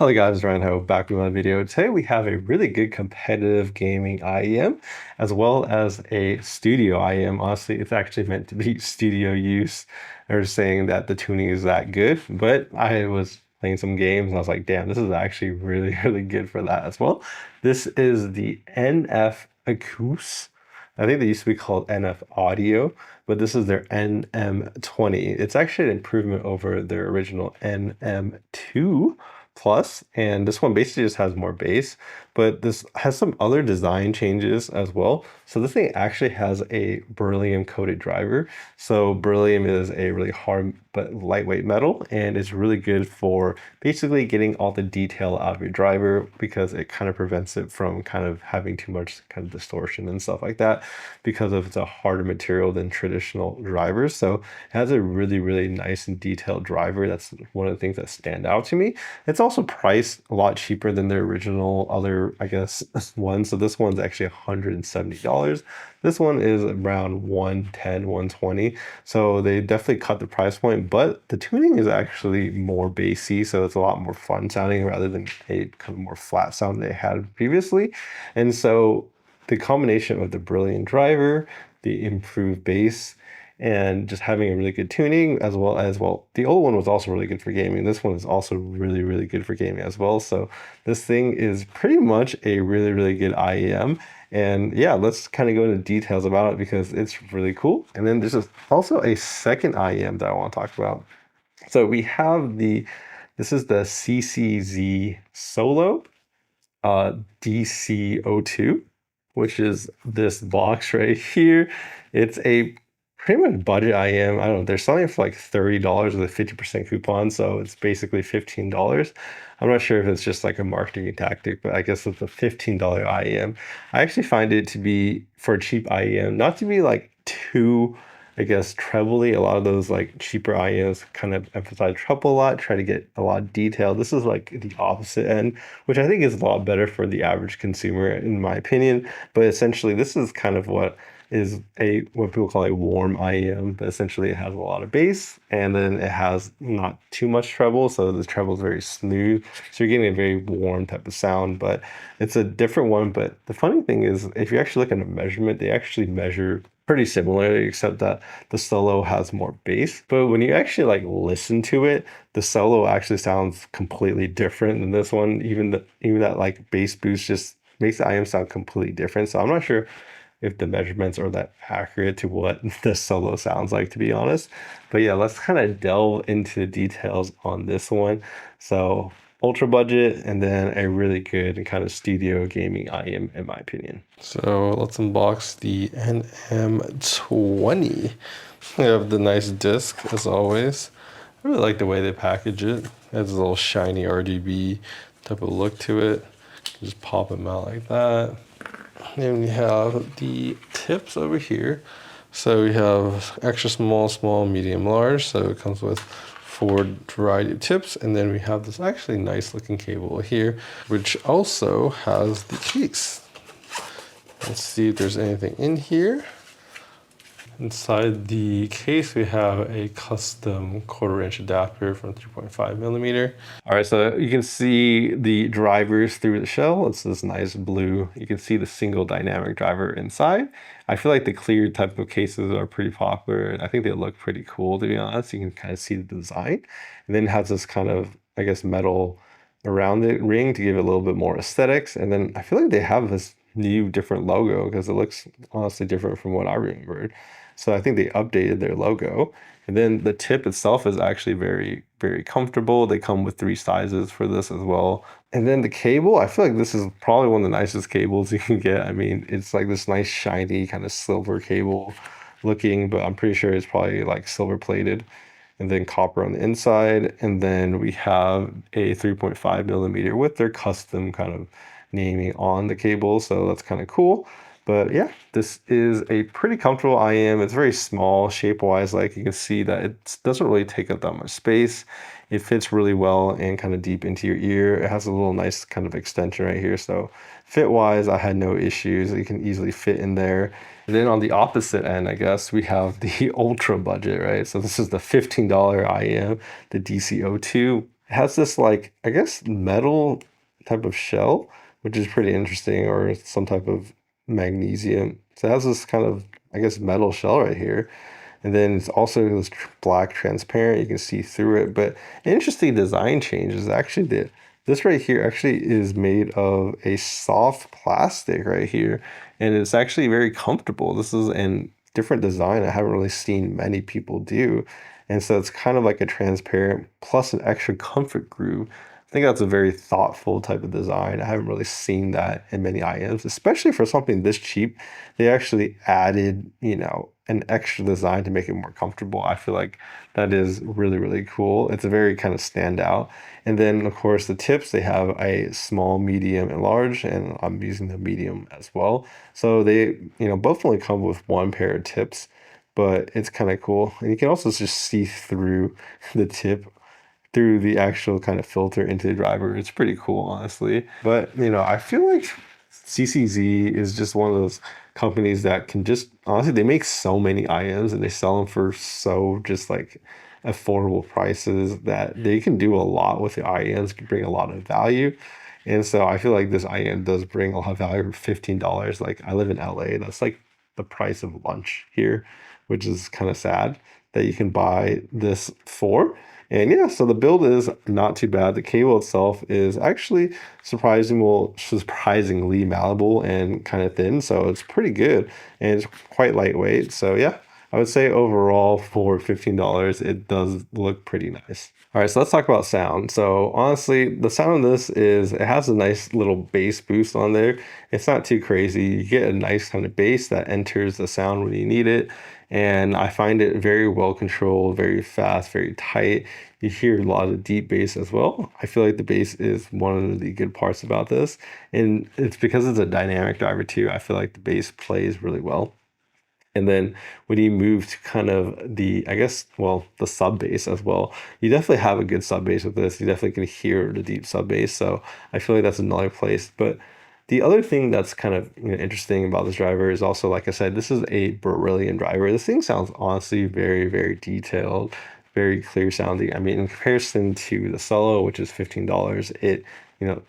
Hello guys, Ryan Ho back with another video. Today we have a really good competitive gaming IEM as well as a studio IEM. Honestly, it's actually meant to be studio use. They're saying that the tuning is that good, but I was playing some games and I was like, damn, this is actually really, really good for that as well. This is the Nfacous. I think they used to be called NF Audio, but this is their NM20. It's actually an improvement over their original NM2 Plus, and this one basically just has more bass, but this has some other design changes as well. So this thing actually has a beryllium coated driver. So beryllium is a really hard but lightweight metal, and it's really good for basically getting all the detail out of your driver because it kind of prevents it from kind of having too much kind of distortion and stuff like that because of it's a harder material than traditional drivers. So it has a really, really nice and detailed driver. That's one of the things that stand out to me. It's also priced a lot cheaper than their original other, I guess, one. So this one's actually $170. This one is around 110, 120. So they definitely cut the price point, but the tuning is actually more bassy. So it's a lot more fun sounding rather than a kind of more flat sound they had previously. And so the combination of the brilliant driver, the improved bass, and just having a really good tuning as well, the old one was also really good for gaming. This one is also really, really good for gaming as well. So this thing is pretty much a really, really good IEM. And yeah, let's kind of go into details about it because it's really cool. And then there's also a second IEM that I want to talk about. So we have this is the CCZ Solo DC02, which is this box right here. It's a pretty much budget IM. I don't know. They're selling it for like $30 with a 50% coupon, so it's basically $15. I'm not sure if it's just like a marketing tactic, but I guess it's a $15 IEM. I actually find it to be, for a cheap IEM, not to be like too, I guess, trebly. A lot of those like cheaper IEMs kind of emphasize treble a lot, try to get a lot of detail. This is like the opposite end, which I think is a lot better for the average consumer, in my opinion. But essentially, this is kind of what is what people call a warm IEM, but essentially it has a lot of bass and then it has not too much treble, so the treble is very smooth. So you're getting a very warm type of sound, but it's a different one. But the funny thing is, if you actually look at a measurement, they actually measure pretty similarly, except that the solo has more bass. But when you actually like listen to it, the solo actually sounds completely different than this one. Even that like bass boost just makes the IM sound completely different. So I'm not sure if the measurements are that accurate to what the solo sounds like, to be honest. But yeah, let's kind of delve into the details on this one. So ultra budget and then a really good kind of studio gaming IM in my opinion. So let's unbox the NM20. We have the nice disc as always. I really like the way they package it. It has a little shiny RGB type of look to it. Just pop them out like that. Then we have the tips over here. So we have extra small, small, medium, large. So it comes with 4 variety of tips. And then we have this actually nice looking cable here, which also has the case. Let's see if there's anything in here. Inside the case, we have a custom 1/4-inch adapter from 3.5 millimeter. All right, so you can see the drivers through the shell. It's this nice blue. You can see the single dynamic driver inside. I feel like the clear type of cases are pretty popular. I think they look pretty cool, to be honest. You can kind of see the design. And then it has this kind of, I guess, metal around the ring to give it a little bit more aesthetics. And then I feel like they have this new different logo because it looks honestly different from what I remembered. So I think they updated their logo. And then the tip itself is actually very, very comfortable. They come with 3 sizes for this as well. And then the cable, I feel like this is probably one of the nicest cables you can get. I mean, it's like this nice shiny kind of silver cable looking, but I'm pretty sure it's probably like silver plated. And then copper on the inside. And then we have a 3.5 millimeter with their custom kind of naming on the cable. So that's kind of cool. But yeah, this is a pretty comfortable IM. It's very small shape-wise. Like you can see that it doesn't really take up that much space. It fits really well and kind of deep into your ear. It has a little nice kind of extension right here. So fit-wise, I had no issues. It can easily fit in there. And then on the opposite end, I guess, we have the ultra budget, right? So this is the $15 IM, the DC02. It has this like, I guess, metal type of shell, which is pretty interesting, or some type of magnesium. So it has this kind of, I guess, metal shell right here. And then it's also this black transparent, you can see through it. But an interesting design change is actually that this right here actually is made of a soft plastic right here. And it's actually very comfortable. This is a different design I haven't really seen many people do. And so it's kind of like a transparent plus an extra comfort groove. I think that's a very thoughtful type of design. I haven't really seen that in many IMs, especially for something this cheap. They actually added, an extra design to make it more comfortable. I feel like that is really, really cool. It's a very kind of standout. And then, of course, the tips, they have a small, medium, and large, and I'm using the medium as well. So they, both only come with one pair of tips, but it's kind of cool. And you can also just see through the tip through the actual kind of filter into the driver. It's pretty cool, honestly. But, I feel like CCZ is just one of those companies that can just, honestly, they make so many IMs and they sell them for so just like affordable prices that they can do a lot with the IMs, can bring a lot of value. And so I feel like this IM does bring a lot of value for $15. Like I live in LA, that's like the price of lunch here, which is kind of sad that you can buy this for. And yeah, so the build is not too bad. The cable itself is actually surprisingly malleable and kind of thin, so it's pretty good and it's quite lightweight. So yeah, I would say overall for $15, it does look pretty nice. All right, so let's talk about sound. So honestly, the sound of this is it has a nice little bass boost on there. It's not too crazy. You get a nice kind of bass that enters the sound when you need it. And I find it very well controlled, very fast, very tight. You hear a lot of deep bass as well. I feel like the bass is one of the good parts about this. And it's because it's a dynamic driver too. I feel like the bass plays really well. And then when you move to kind of the, I guess, well, the sub bass as well, you definitely have a good sub bass with this. You definitely can hear the deep sub bass. So I feel like that's another place. But the other thing that's kind of interesting about this driver is also, like I said, this is a Berylium driver. This thing sounds honestly very, very detailed, very clear sounding. I mean, in comparison to the Solo, which is $15, it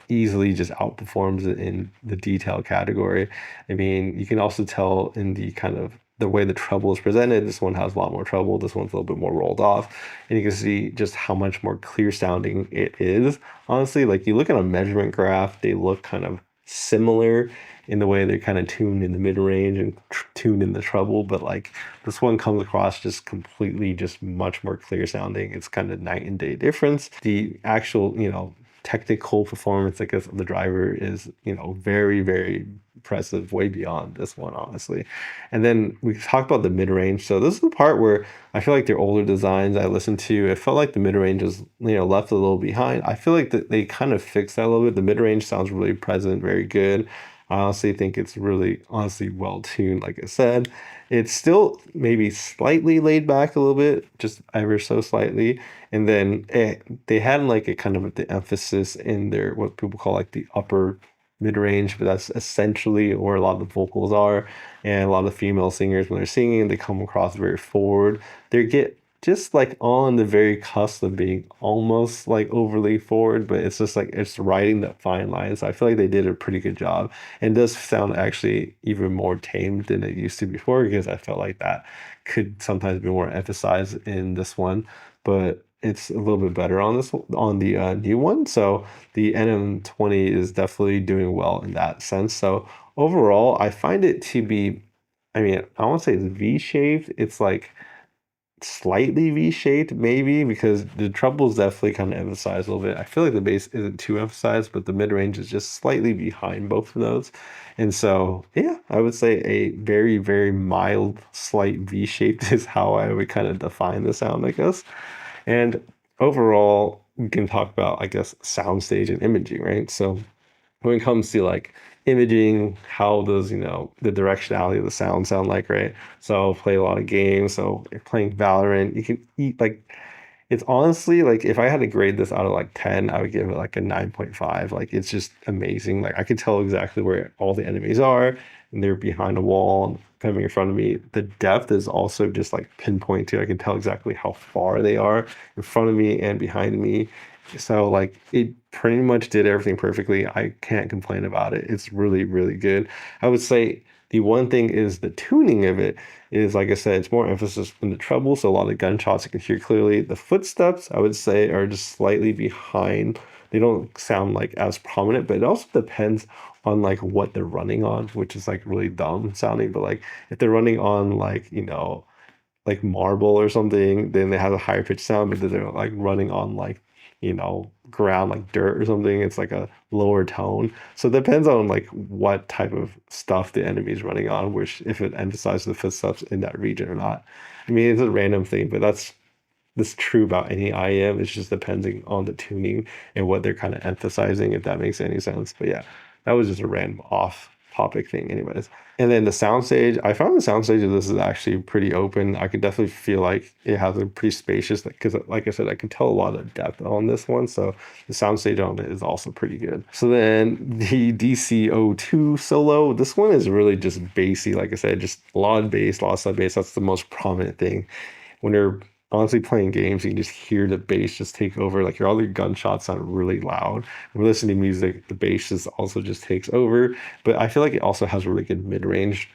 easily just outperforms it in the detail category. I mean, you can also tell in the kind of the way the treble is presented. This one has a lot more treble. This one's a little bit more rolled off. And you can see just how much more clear sounding it is. Honestly, like you look at a measurement graph, they look kind of similar in the way they're kind of tuned in the mid range and tuned in the treble, but like this one comes across just completely just much more clear sounding. It's kind of night and day difference. The actual, technical performance, I guess, of the driver is, very, very impressive, way beyond this one, honestly. And then we talked about the mid range. So this is the part where I feel like their older designs I listened to, it felt like the mid range was, left a little behind. I feel like that they kind of fixed that a little bit. The mid range sounds really present, very good. I honestly think it's really, honestly well tuned, like I said. It's still maybe slightly laid back a little bit, just ever so slightly. And then they had like a kind of the emphasis in their what people call like the upper mid range, but that's essentially where a lot of the vocals are. And a lot of female singers, when they're singing, they come across very forward. They get just like on the very cusp of being almost like overly forward, but it's just like it's riding that fine line. So I feel like they did a pretty good job. And it does sound actually even more tamed than it used to before because I felt like that could sometimes be more emphasized in this one. But it's a little bit better on this on the new one. So the NM20 is definitely doing well in that sense. So overall, I find it to be, I mean, I won't say it's V-shaped. It's like slightly V-shaped maybe because the treble is definitely kind of emphasized a little bit. I feel like the bass isn't too emphasized, but the mid-range is just slightly behind both of those. And so, yeah, I would say a very, very mild, slight V-shaped is how I would kind of define the sound, I guess. And overall, we can talk about, I guess, soundstage and imaging, right? So when it comes to like imaging, how does, the directionality of the sound like, right? So play a lot of games. So if playing Valorant, you can eat like it's honestly like if I had to grade this out of like 10, I would give it like a 9.5. Like it's just amazing. Like I could tell exactly where all the enemies are and they're behind a wall coming in front of me. The depth is also just like pinpoint too. I can tell exactly how far they are in front of me and behind me. So like it pretty much did everything perfectly. I can't complain about it. It's really, really good. I would say the one thing is the tuning of it is, like I said, it's more emphasis in the treble. So a lot of gunshots you can hear clearly. The footsteps, I would say, are just slightly behind. They don't sound like as prominent, but it also depends on like what they're running on, which is like really dumb sounding. But like if they're running on like, like marble or something, then they have a higher pitch sound, but then they're like running on like, ground like dirt or something. It's like a lower tone. So it depends on like what type of stuff the enemy is running on, which if it emphasizes the footsteps in that region or not. I mean, it's a random thing, but that's true about any IEM. It's just depending on the tuning and what they're kind of emphasizing, if that makes any sense. But yeah, that was just a random off topic thing, anyways. And then the soundstage, I found the soundstage of this is actually pretty open. I could definitely feel like it has a pretty spacious, because like I said, I can tell a lot of depth on this one. So the soundstage on it is also pretty good. So then the DC02 Solo, this one is really just bassy. Like I said, just a lot of bass, a lot of sub bass. That's the most prominent thing when you're honestly playing games, you can just hear the bass just take over. Like all your gunshots sound really loud. When we're listening to music, the bass just also just takes over. But I feel like it also has really good mid range.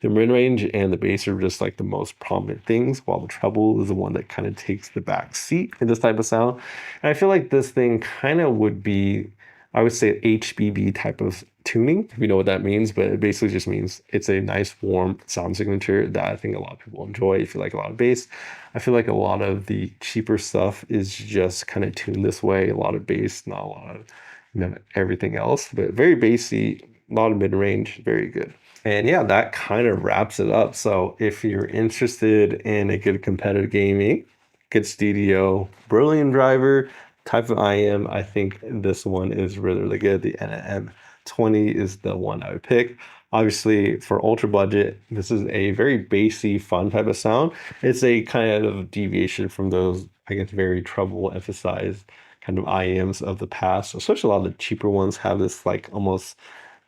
The mid range and the bass are just like the most prominent things, while the treble is the one that kind of takes the back seat in this type of sound. And I feel like this thing kind of would be, I would say, HBB type of tuning, if you know what that means, but it basically just means it's a nice warm sound signature that I think a lot of people enjoy. If you like a lot of bass, I feel like a lot of the cheaper stuff is just kind of tuned this way. A lot of bass, not a lot of everything else, but very bassy, a lot of mid range, very good. And yeah, that kind of wraps it up. So if you're interested in a good competitive gaming, good studio, Berylium driver, type of IM, I think this one is really, really good. The NM20 is the one I would pick. Obviously, for ultra budget, this is a very bassy, fun type of sound. It's a kind of deviation from those, I guess, very treble emphasized kind of IEMs of the past. Especially a lot of the cheaper ones have this like almost,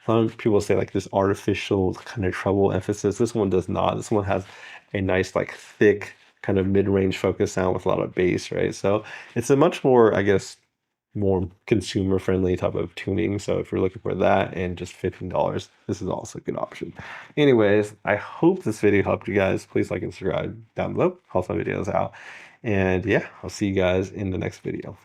some people say like this artificial kind of treble emphasis. This one does not. This one has a nice like thick kind of mid-range focus sound with a lot of bass, right? So it's a much more, I guess, more consumer friendly type of tuning. So if you're looking for that and just $15, this is also a good option. Anyways, I hope this video helped you guys. Please like and subscribe down below. Helps my videos out. And yeah, I'll see you guys in the next video.